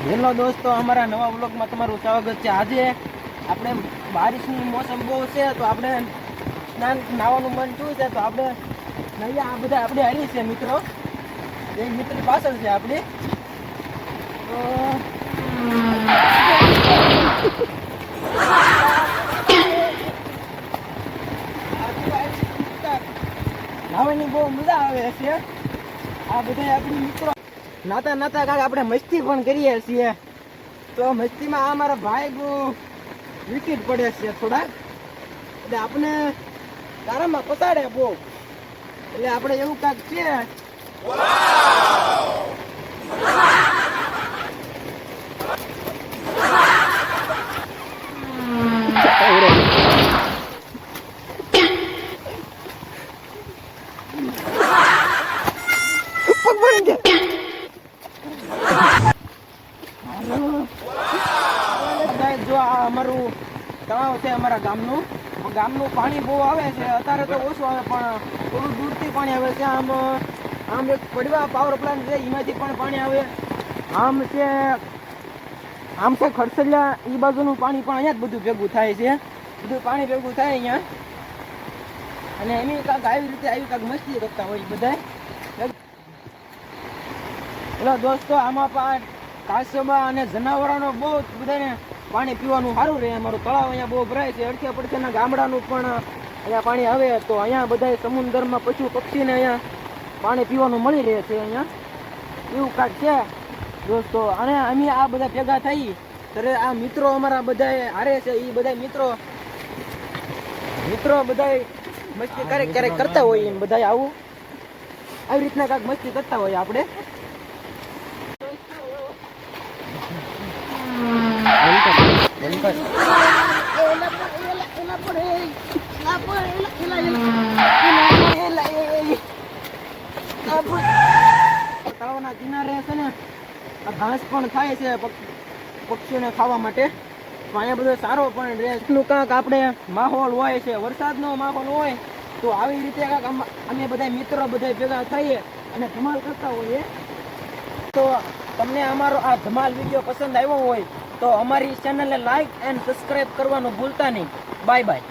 Hello દોસ્તો, અમારા નવા વ્લોગમાં તમારું સ્વાગત છે। આજે આપણે બારિશની મોસમ બહુ છે તો આપણે નાવાનું મન થયું છે તો આપણે નૈયા આ બધા આપણે હાલી છે મિત્રો, એક મિત્ર પાછળ છે આપણી તો નાવાની બહુ મજા આવે છે। આ બધા આપણી મિત્રો નાતા નાતા કાંક આપણે મસ્તી પણ કરીએ છીએ તો મસ્તીમાં આ મારા ભાઈ વિકેટ પડે છે થોડાક, એટલે આપણે તારામાં પસાડે બહુ, એટલે આપણે એવું કાંક છે જો આ અમારું તળાવ છે અમારા ગામનું પાણી બહુ આવે છે। અત્યારે તો ઓછું આવે પણ થોડું દૂરથી પાણી આવે છે। આમ એક પડવા પાવર પ્લાન્ટ છે એમાંથી પણ પાણી આવે। આમ છે ખડસલિયા એ બાજુનું પાણી પણ અહીંયા જ બધું ભેગું થાય છે, બધું પાણી ભેગું થાય અહીંયા, અને એની કાંક આવી રીતે કાંક મસ્તી કરતા હોય બધા। એટલે દોસ્તો આમાં કાચબા અને જનાવરોનો બહુ બધાને પાણી પીવાનું સારું રહે। અમારું તળાવ અહીંયા બહુ ભરાય છે, અડધે પડખેના ગામડાનું પણ અહીંયા પાણી આવે તો અહીંયા બધા સમુદ્રમાં પશુ પક્ષીને અહીંયા પાણી પીવાનું મળી રહે છે। અહીંયા એવું કાંઈક છે દોસ્તો। અને અમે આ બધા ભેગા થઈ ત્યારે આ મિત્રો અમારા બધા હારે છે, એ બધા મિત્રો બધા મસ્તી ક્યારેક કરતા હોય એમ બધા આવી રીતના કાંઈક મસ્તી કરતા હોય આપણે। તળાવના કિનારે છે ને ઘાસ પણ થાય છે પક્ષીઓને ખાવા માટે, તો અહીંયા બધો સારો પણ રહે। કાંક આપણે માહોલ હોય છે, વરસાદનો માહોલ હોય તો આવી રીતે કાંક અમે બધા મિત્રો બધા ભેગા થઈએ અને ધમાલ કરતા હોઈએ। તો તમને અમારો આ ધમાલ વિડીયો પસંદ આવ્યો હોય તો અમારી ચેનલને લાઈક એન્ડ સબસ્ક્રાઇબ કરવાનું ભૂલતા નહીં। Bye bye.